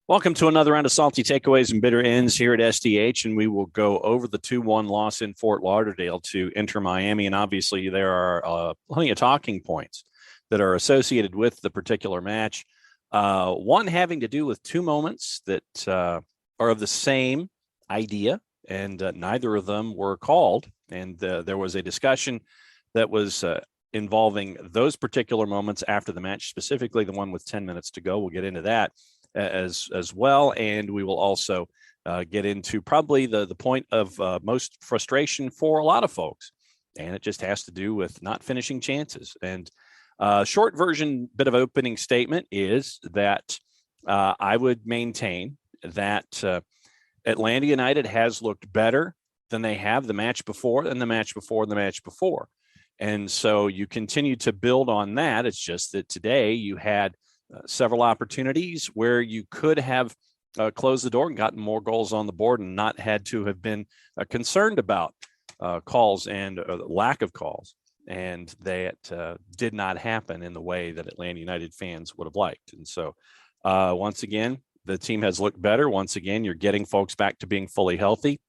Welcome to another round of Salty Takeaways and Bitter Ends here at SDH, and we will go over the 2-1 loss in Fort Lauderdale to Inter Miami. And obviously, there are plenty of talking points that are associated with the particular match. One having to do with two moments that are of the same idea, and neither of them were called. And there was a discussion that was involving those particular moments after the match, specifically the one with 10 minutes to go. We'll get into that as well, and we will also get into probably the point of most frustration for a lot of folks, and it just has to do with not finishing chances. And short version bit of opening statement is that I would maintain that Atlanta United has looked better than they have the match before and the match before and the match before, and so you continue to build on that. It's just that today you had several opportunities where you could have closed the door and gotten more goals on the board and not had to have been concerned about calls and lack of calls. And that did not happen in the way that Atlanta United fans would have liked. And so once again, the team has looked better. Once again, you're getting folks back to being fully healthy.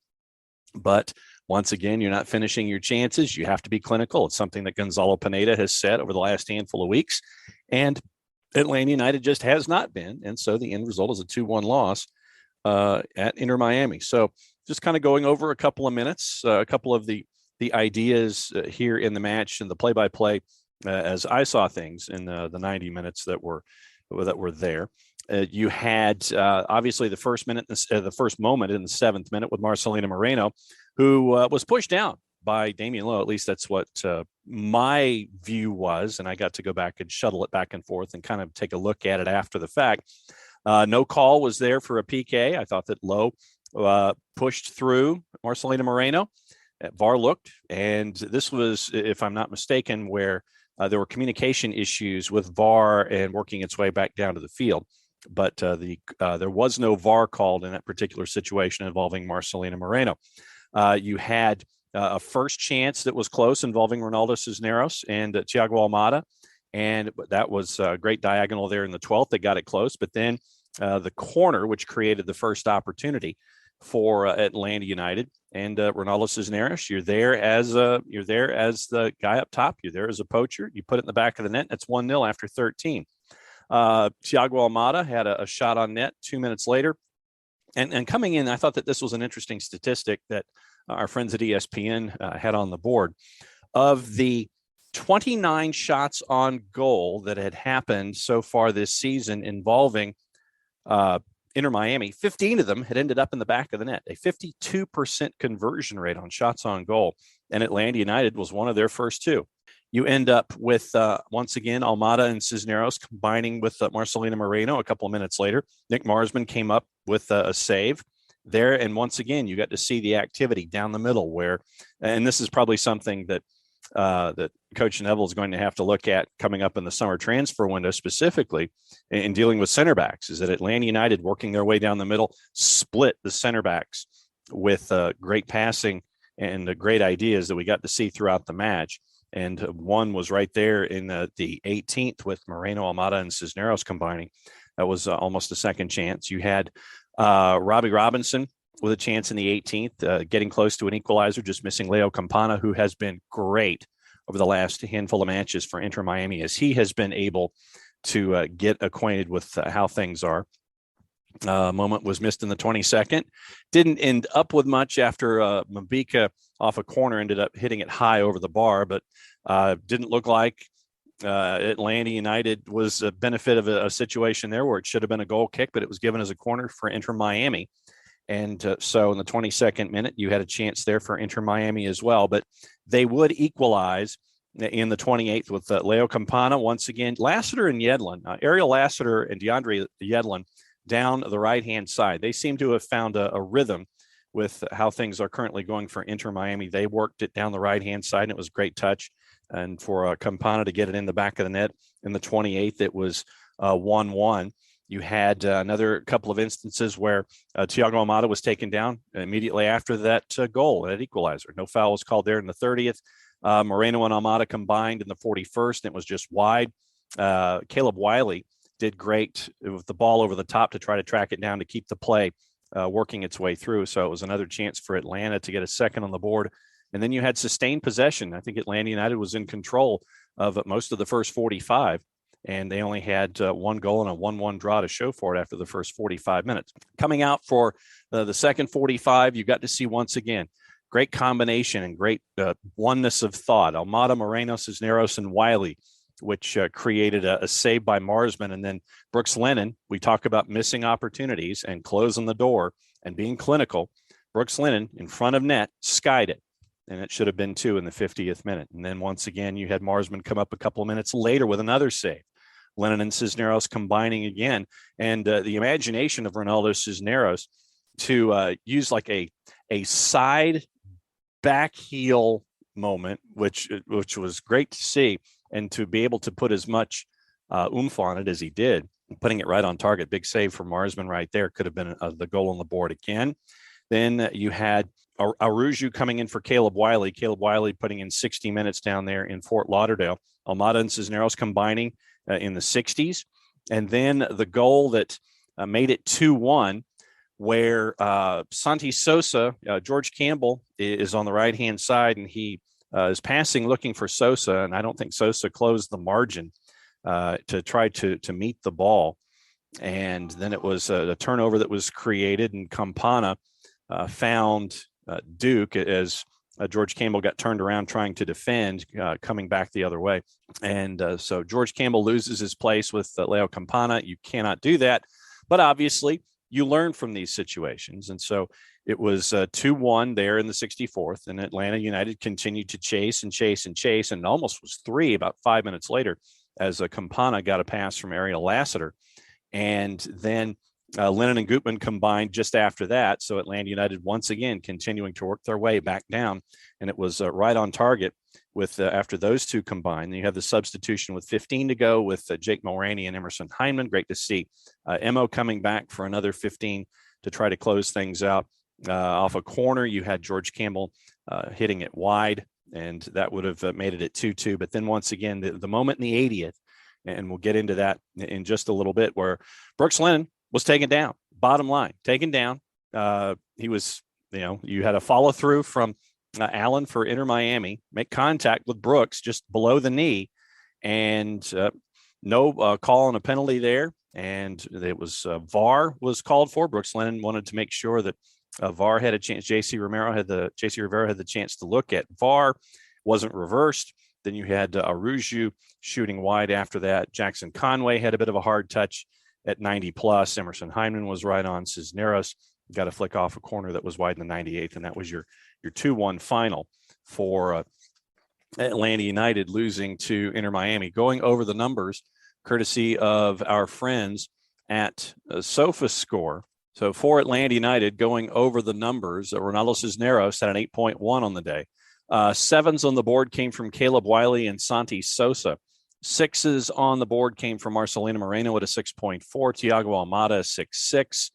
But once again, you're not finishing your chances. You have to be clinical. It's something that Gonzalo Pineda has said over the last handful of weeks. And Atlanta United just has not been, and so the end result is a 2-1 loss at Inter Miami. So just kind of going over a couple of minutes, a couple of the ideas here in the match and the play-by-play as I saw things in the 90 minutes that were there. You had obviously the first moment in the 7th minute with Marcelino Moreno, who was pushed down by Damian Lowe. At least that's what my view was. And I got to go back and shuttle it back and forth and kind of take a look at it after the fact. No call was there for a PK. I thought that Lowe pushed through Marcelino Moreno. VAR looked, and this was, if I'm not mistaken, where there were communication issues with VAR and working its way back down to the field. But there was no VAR called in that particular situation involving Marcelino Moreno. You had a first chance that was close involving Ronaldo Cisneros and Thiago Almada. And that was a great diagonal there in the 12th. They got it close. But then the corner, which created the first opportunity for Atlanta United. And Ronaldo Cisneros, you're there as the guy up top. You're there as a poacher. You put it in the back of the net. That's 1-0 after 13. Thiago Almada had a shot on net 2 minutes later. And coming in, I thought that this was an interesting statistic that our friends at ESPN had on the board. Of the 29 shots on goal that had happened so far this season involving Inter Miami, 15 of them had ended up in the back of the net, a 52% conversion rate on shots on goal. And Atlanta United was one of their first two. You end up with, once again, Almada and Cisneros combining with Marcelino Moreno a couple of minutes later. Nick Marsman came up with a save there. And once again, you got to see the activity down the middle where, and this is probably something that that Coach Neville is going to have to look at coming up in the summer transfer window, specifically in dealing with center backs, is that Atlanta United working their way down the middle, split the center backs with great passing and great ideas that we got to see throughout the match. And one was right there in the 18th with Moreno, Almada, and Cisneros combining. That was almost a second chance. You had Robbie Robinson with a chance in the 18th, getting close to an equalizer, just missing Leo Campana, who has been great over the last handful of matches for Inter Miami, as he has been able to get acquainted with how things are. Moment was missed in the 22nd. Didn't end up with much after Mabika off a corner ended up hitting it high over the bar, but didn't look like Atlanta United was a benefit of a situation there where it should have been a goal kick, but it was given as a corner for Inter Miami. And so in the 22nd minute, you had a chance there for Inter Miami as well, but they would equalize in the 28th with Leo Campana. Once again, Lassiter and Yedlin, Ariel Lassiter and DeAndre Yedlin down the right-hand side. They seem to have found a rhythm with how things are currently going for Inter Miami. They worked it down the right-hand side, and it was a great touch. And for Campana to get it in the back of the net in the 28th, it was 1-1. You had another couple of instances where Thiago Almada was taken down immediately after that goal, that equalizer. No foul was called there in the 30th. Moreno and Almada combined in the 41st, and it was just wide. Caleb Wiley did great with the ball over the top to try to track it down to keep the play working its way through. So it was another chance for Atlanta to get a second on the board. And then you had sustained possession. I think Atlanta United was in control of most of the first 45, and they only had one goal and a 1-1 draw to show for it after the first 45 minutes. Coming out for the second 45, you got to see once again great combination and great oneness of thought. Almada, Moreno, Cisneros, and Wiley, which created a save by Marsman. And then Brooks Lennon, we talk about missing opportunities and closing the door and being clinical. Brooks Lennon in front of net skied it, and it should have been 2 in the 50th minute. And then once again, you had Marsman come up a couple of minutes later with another save. Lennon and Cisneros combining again. And the imagination of Ronaldo Cisneros to use like a side back heel moment, which was great to see, and to be able to put as much oomph on it as he did, putting it right on target. Big save for Marsman right there. Could have been the goal on the board again. Then you had Aruju coming in for Caleb Wiley. Caleb Wiley putting in 60 minutes down there in Fort Lauderdale. Almada and Cisneros combining in the 60s. And then the goal that made it 2-1, where Santi Sosa, George Campbell is on the right-hand side, and he is passing looking for Sosa, and I don't think Sosa closed the margin to try to meet the ball. And then it was a turnover that was created, and Campana found Duke as George Campbell got turned around trying to defend, coming back the other way. And so George Campbell loses his place with Leo Campana. You cannot do that. But obviously, you learn from these situations. And so it was 2-1 there in the 64th, and Atlanta United continued to chase and chase and chase, and almost was 3 about 5 minutes later as Campana got a pass from Ariel Lassiter. And then Lennon and Gutman combined just after that. So Atlanta United once again continuing to work their way back down, and it was right on target with after those two combined. You have the substitution with 15 to go with Jake Mulroney and Emerson Hyndman. Great to see Emo coming back for another 15 to try to close things out. Off a corner, you had George Campbell hitting it wide, and that would have made it at 2-2. But then once again, the moment in the 80th, and we'll get into that in just a little bit, where Brooks Lennon was taken down. Bottom line, taken down. He was, you had a follow through from Allen for Inter Miami, make contact with Brooks just below the knee, and no call on a penalty there. And it was VAR was called for. Brooks Lennon wanted to make sure that VAR had a chance. JC Rivera had the chance to look at VAR. Wasn't reversed. Then you had Aruju shooting wide after that. Jackson Conway had a bit of a hard touch at 90 plus. Emerson Hyndman was right on. Cisneros got a flick off a corner that was wide in the 98th, and that was your 2-1 final for Atlanta United, losing to Inter Miami. Going over the numbers, courtesy of our friends at SofaScore. So for Atlanta United, going over the numbers, Ronaldo Cisneros had an 8.1 on the day. 7s on the board came from Caleb Wiley and Santi Sosa. 6s on the board came from Marcelino Moreno at a 6.4, Thiago Almada, 6.6.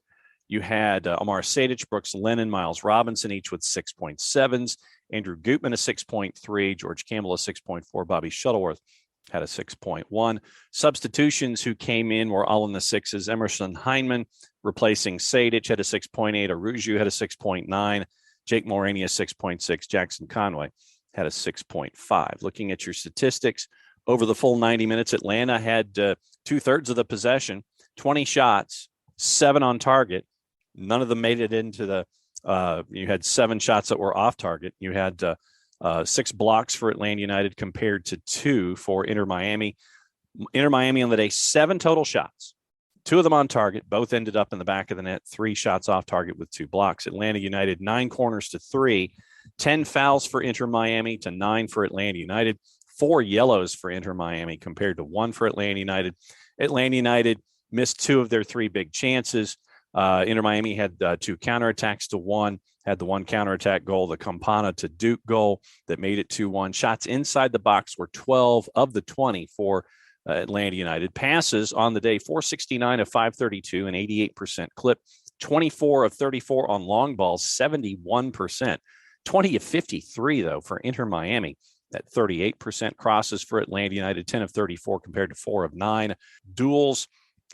You had Amar Sejdic, Brooks Lennon, Miles Robinson, each with 6.7s. Andrew Gutman, a 6.3. George Campbell, a 6.4. Bobby Shuttleworth had a 6.1. Substitutions who came in were all in the 6s. Emerson Hyndman replacing Sejdic had a 6.8. Aruju had a 6.9. Jake Mulroney, a 6.6. Jackson Conway had a 6.5. Looking at your statistics, over the full 90 minutes, Atlanta had 2/3 of the possession, 20 shots, 7 on target. None of them made it into the you had 7 shots that were off target. You had 6 blocks for Atlanta United compared to 2 for Inter Miami. Inter Miami on the day, 7 total shots, 2 of them on target. Both ended up in the back of the net, 3 shots off target with 2 blocks. Atlanta United, 9 corners to 3, 10 fouls for Inter Miami to 9 for Atlanta United. 4 yellows for Inter Miami compared to 1 for Atlanta United. Atlanta United missed 2 of their 3 big chances. Inter Miami had 2 counterattacks to 1, had the 1 counterattack goal, the Campana to Duke goal that made it 2-1. Shots inside the box were 12 of the 20 for Atlanta United. Passes on the day, 469 of 532, an 88% clip. 24 of 34 on long balls, 71%. 20 of 53, though, for Inter Miami. At 38%. Crosses for Atlanta United, 10 of 34 compared to 4 of 9. Duels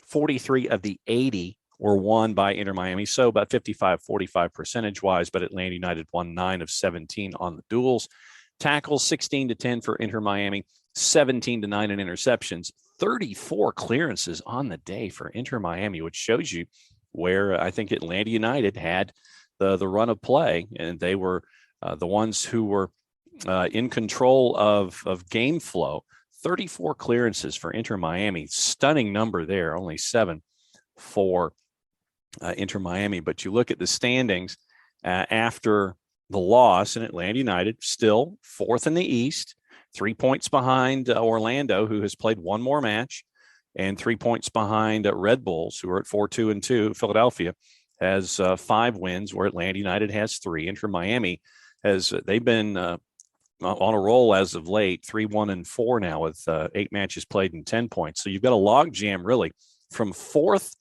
43 of the 80 were won by Inter Miami, so about 55-45 percentage-wise, but Atlanta United won 9 of 17 on the duels. Tackles 16-10 for Inter Miami, 17-9 in interceptions, 34 clearances on the day for Inter Miami, which shows you where I think Atlanta United had the run of play, and they were the ones who were in control of game flow. 34 clearances for Inter Miami, stunning number there, only 7 for Inter Miami. But you look at the standings after the loss, and Atlanta United still 4th in the East, 3 points behind Orlando, who has played one more match, and 3 points behind Red Bulls, who are at 4-2-2. Philadelphia has 5 wins, where Atlanta United has 3. Inter Miami they've been on a roll as of late, 3-1-4 now with 8 matches played and 10 points. So you've got a log jam really from 4th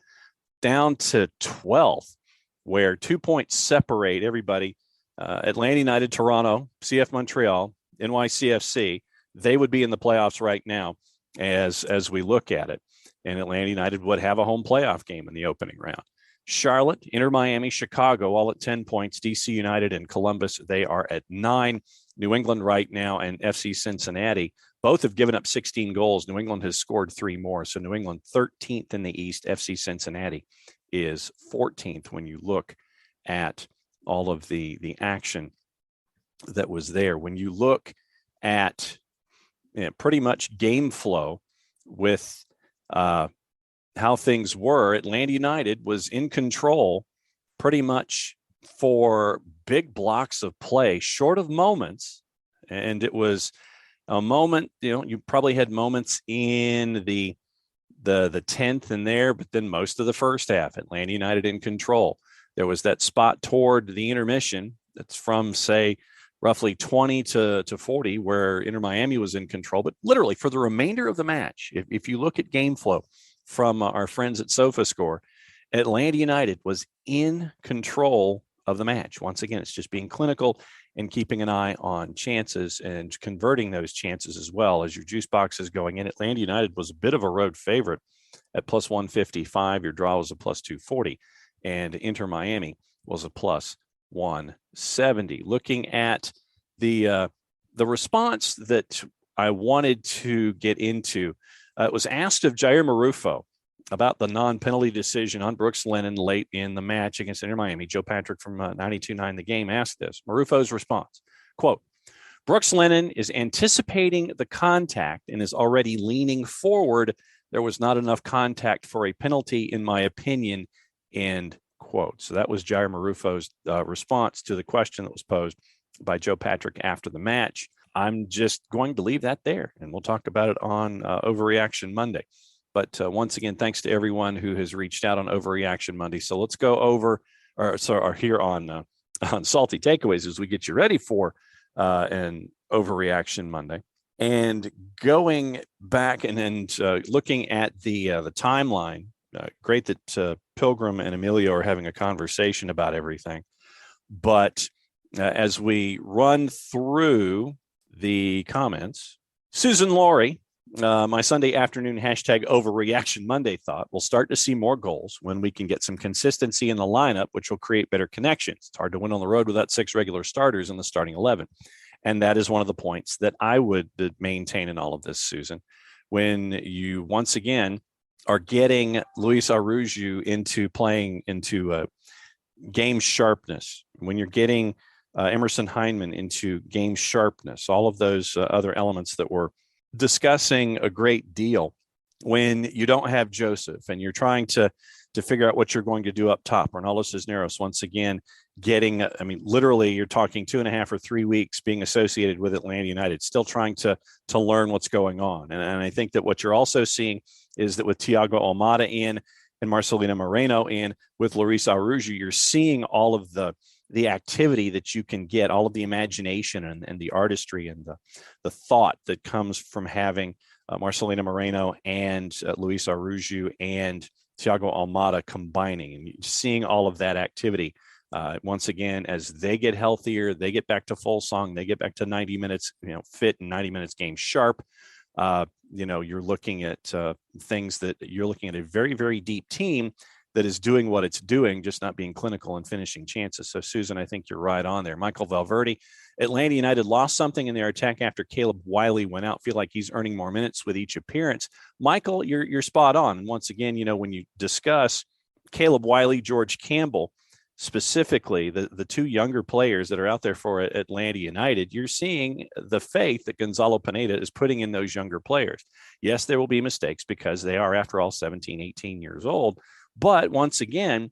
down to 12th, where 2 points separate everybody. Atlanta United, Toronto, CF Montreal, NYCFC, they would be in the playoffs right now as we look at it. And Atlanta United would have a home playoff game in the opening round. Charlotte, Inter Miami, Chicago, all at 10 points. DC United and Columbus, they are at 9. New England right now and FC Cincinnati, both have given up 16 goals. New England has scored 3 more. So New England 13th in the East. FC Cincinnati is 14th when you look at all of the action that was there. When you look at pretty much game flow with how things were, Atlanta United was in control pretty much for big blocks of play, short of moments. And it was a moment, you probably had moments in the 10th in there, but then most of the first half, Atlanta United in control. There was that spot toward the intermission that's from, say, roughly 20 to 40, where Inter Miami was in control. But literally for the remainder of the match, if you look at game flow from our friends at SofaScore, Atlanta United was in control of the match. Once again, it's just being clinical and keeping an eye on chances and converting those chances as well as your juice boxes going in. Atlanta United was a bit of a road favorite at plus 155. Your draw was a plus 240, and Inter Miami was a plus 170. Looking at the response that I wanted to get into, it was asked of Jair Marufo about the non-penalty decision on Brooks Lennon late in the match against Inter Miami. Joe Patrick from 92.9 The Game asked this. Marufo's response, quote, Brooks Lennon is anticipating the contact and is already leaning forward. There was not enough contact for a penalty, in my opinion, end quote. So that was Jair Marufo's response to the question that was posed by Joe Patrick after the match. I'm just going to leave that there, and we'll talk about it on Overreaction Monday. But once again, thanks to everyone who has reached out on Overreaction Monday. So let's go over, or here on Salty Takeaways as we get you ready for an Overreaction Monday. And going back and looking at the timeline, great that Pilgrim and Emilio are having a conversation about everything. But as we run through the comments, Susan Laurie, my Sunday afternoon hashtag Overreaction Monday thought, we'll start to see more goals when we can get some consistency in the lineup, which will create better connections. It's hard to win on the road without 6 regular starters in the starting 11. And that is one of the points that I would maintain in all of this, Susan. When you once again are getting Luis Araujo into playing into game sharpness, when you're getting Emerson Hyndman into game sharpness, all of those other elements that we're discussing a great deal, when you don't have Joseph and you're trying to figure out what you're going to do up top. Ronaldo Cisneros, once again, getting, literally you're talking 2.5 or 3 weeks being associated with Atlanta United, still trying to learn what's going on. And I think that what you're also seeing is that with Thiago Almada in and Marcelino Moreno in, with Luis Araujo, you're seeing all of the activity that you can get, all of the imagination and the artistry and the thought that comes from having Marcelino Moreno and Luis Araujo and Thiago Almada combining, and seeing all of that activity. Once again, as they get healthier, they get back to full song, they get back to 90 minutes, fit and 90 minutes game sharp. You're looking at things that you're looking at a very, very deep team that is doing what it's doing, just not being clinical and finishing chances. So, Susan, I think you're right on there. Michael Valverde, Atlanta United lost something in their attack after Caleb Wiley went out. Feel like he's earning more minutes with each appearance. Michael, you're spot on. And once again, when you discuss Caleb Wiley, George Campbell, specifically the two younger players that are out there for Atlanta United, you're seeing the faith that Gonzalo Pineda is putting in those younger players. Yes, there will be mistakes because they are, after all, 17, 18 years old. But once again,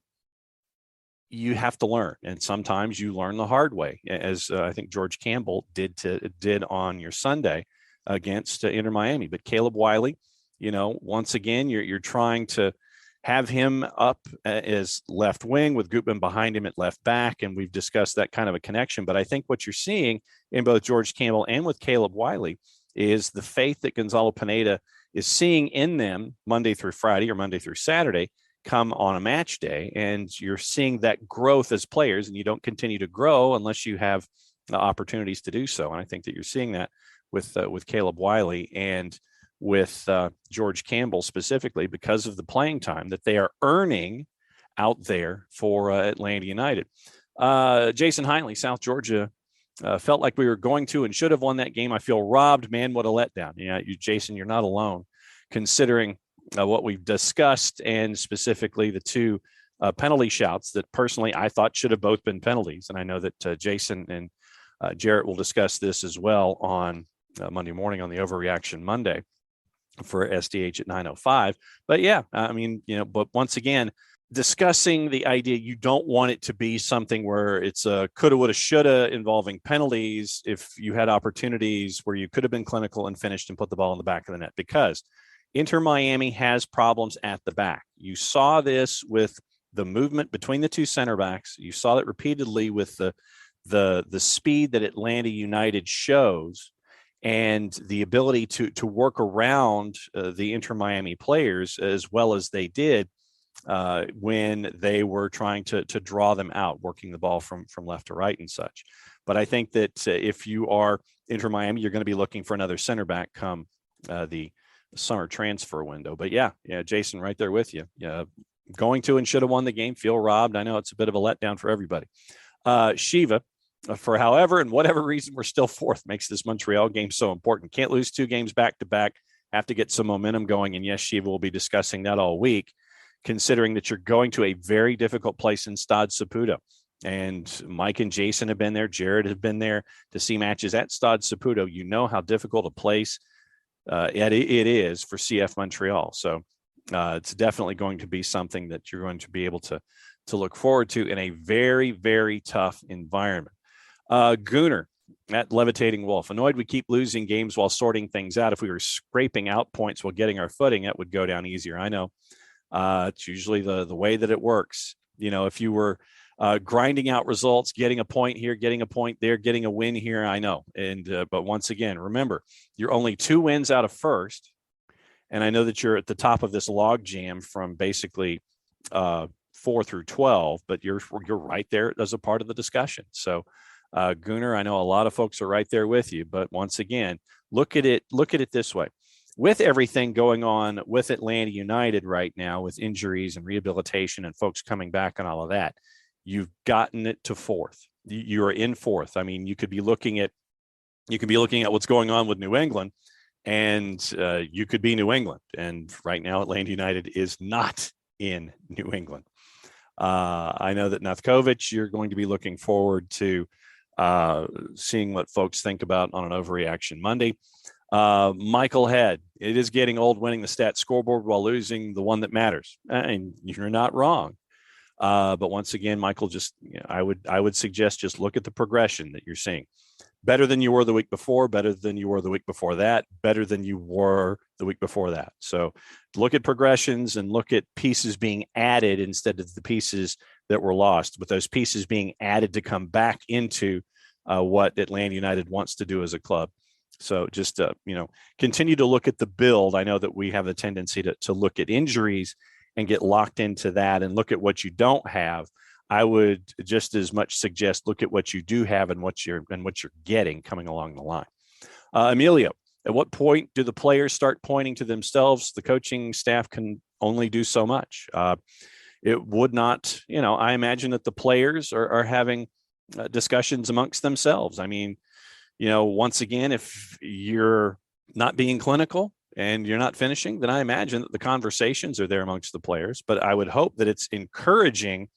you have to learn, and sometimes you learn the hard way, as I think George Campbell did on your Sunday against Inter Miami. But Caleb Wiley, once again, you're trying to have him up as left wing with Gutman behind him at left back, and we've discussed that kind of a connection. But I think what you're seeing in both George Campbell and with Caleb Wiley is the faith that Gonzalo Pineda is seeing in them Monday through Friday or Monday through Saturday come on a match day. And you're seeing that growth as players, and you don't continue to grow unless you have opportunities to do so. And I think that you're seeing that with Caleb Wiley and with George Campbell specifically, because of the playing time that they are earning out there for Atlanta United. Jason Heinley, South Georgia, felt like we were going to and should have won that game. I feel robbed, man. What a letdown. Yeah, Jason, you're not alone, considering what we've discussed, and specifically the two penalty shouts that personally I thought should have both been penalties. And I know that Jason and Jarrett will discuss this as well on Monday morning on the Overreaction Monday for SDH at 9:05. But yeah, but once again, discussing the idea, you don't want it to be something where it's a coulda, woulda, shoulda involving penalties if you had opportunities where you could have been clinical and finished and put the ball in the back of the net, because Inter Miami has problems at the back. You saw this with the movement between the two center backs. You saw it repeatedly with the speed that Atlanta United shows, and the ability to work around the Inter Miami players as well as they did when they were trying to draw them out, working the ball from left to right and such. But I think that if you are Inter Miami, you're going to be looking for another center back come the summer transfer window. But yeah, Jason, right there with you. Going to and should have won the game. Feel robbed. I know it's a bit of a letdown for everybody. Shiva, for however and whatever reason we're still fourth, makes this Montreal game so important. Can't lose two games back to back. Have to get some momentum going. And yes, Shiva will be discussing that all week, considering that you're going to a very difficult place in Stade Saputo. And Mike and Jason have been there. Jared have been there to see matches at Stade Saputo. You know how difficult a place it is for CF Montreal. So it's definitely going to be something that you're going to be able to look forward to in a very, very tough environment. Gooner at Levitating Wolf. Annoyed we keep losing games while sorting things out. If we were scraping out points while getting our footing, it would go down easier. I know. It's usually the way that it works. If you were grinding out results, getting a point here, getting a point there, getting a win here, I know. And but once again, remember, you're only 2 wins out of first. And I know that you're at the top of this log jam from basically 4 through 12, but you're right there as a part of the discussion. So Gooner, I know a lot of folks are right there with you, but once again, look at it this way. With everything going on with Atlanta United right now, with injuries and rehabilitation and folks coming back and all of that, you've gotten it to fourth. You are in fourth. I mean, you could be looking at what's going on with New England, and you could be New England. And right now, Atlanta United is not in New England. I know that Nathkovic, you're going to be looking forward to seeing what folks think about on an Overreaction Monday. Michael Head, it is getting old winning the stat scoreboard while losing the one that matters. And you're not wrong. But once again, Michael, I would suggest just look at the progression that you're seeing. Better than you were the week before, better than you were the week before that, better than you were the week before that. So look at progressions and look at pieces being added instead of the pieces that were lost, with those pieces being added to come back into what Atlanta United wants to do as a club. So just, continue to look at the build. I know that we have the tendency to look at injuries and get locked into that and look at what you don't have. I would just as much suggest look at what you do have and what you're getting coming along the line. Emilio, At what point do the players start pointing to themselves? The coaching staff can only do so much. It would not, I imagine that the players are having discussions amongst themselves. I mean, once again, if you're not being clinical and you're not finishing, then I imagine that the conversations are there amongst the players. But I would hope that it's encouraging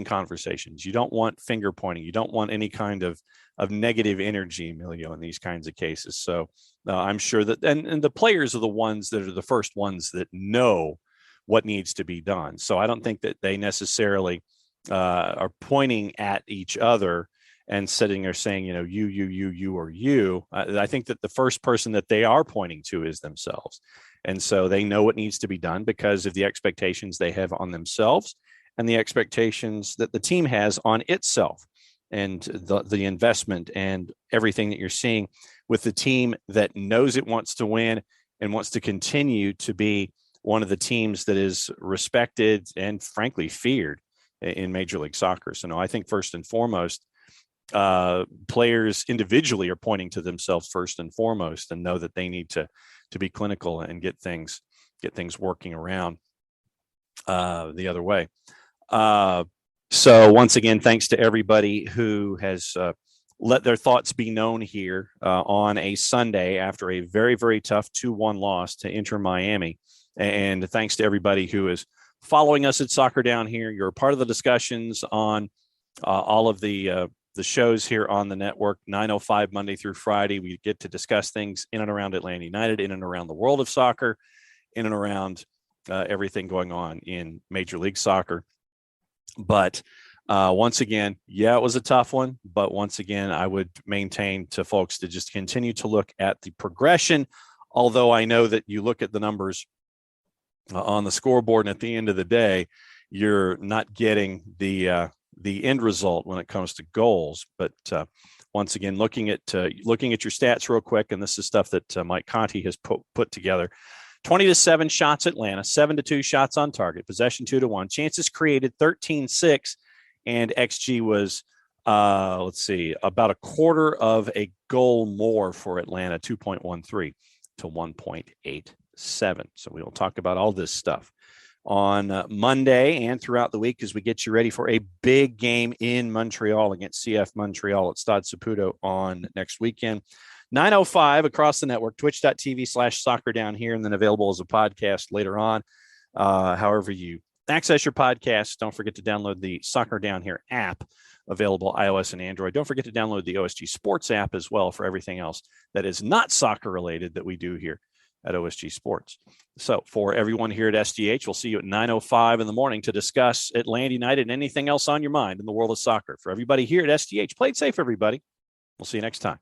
conversations. You don't want finger pointing. You don't want any kind of negative energy, Emilio, in these kinds of cases. So I'm sure that, and the players are the ones that are the first ones that know what needs to be done. So I don't think that they necessarily are pointing at each other and sitting there saying, you, or you. I think that the first person that they are pointing to is themselves. And so they know what needs to be done because of the expectations they have on themselves and the expectations that the team has on itself, and the investment and everything that you're seeing with the team that knows it wants to win and wants to continue to be one of the teams that is respected and frankly feared in Major League Soccer. So no, I think first and foremost, players individually are pointing to themselves first and foremost and know that they need to be clinical and get things working around the other way. So once again, thanks to everybody who has let their thoughts be known here on a Sunday after a very, very tough 2-1 loss to Inter Miami. And thanks to everybody who is following us at Soccer Down Here. You're a part of the discussions on all of the shows here on the network, 9:05 Monday through Friday. We get to discuss things in and around Atlanta United, in and around the world of soccer, in and around everything going on in Major League Soccer. But once again, it was a tough one. But once again, I would maintain to folks to just continue to look at the progression. Although I know that you look at the numbers on the scoreboard, and at the end of the day, you're not getting the end result when it comes to goals. But once again, looking at your stats real quick, and this is stuff that Mike Conti has put together. 20-7 shots Atlanta, 7-2 shots on target, possession 2-1, chances created 13-6, and XG was about a quarter of a goal more for Atlanta, 2.13 to 1.87. So we will talk about all this stuff on Monday and throughout the week as we get you ready for a big game in Montreal against CF Montreal at Stade Saputo on next weekend. 9:05 across the network, twitch.tv/soccer down here, and then available as a podcast later on. However you access your podcast, don't forget to download the Soccer Down Here app, available iOS and Android. Don't forget to download the OSG Sports app as well for everything else that is not soccer related that we do here at OSG Sports. So for everyone here at SDH, we'll see you at 9:05 in the morning to discuss Atlanta United and anything else on your mind in the world of soccer. For everybody here at SDH, play it safe, everybody. We'll see you next time.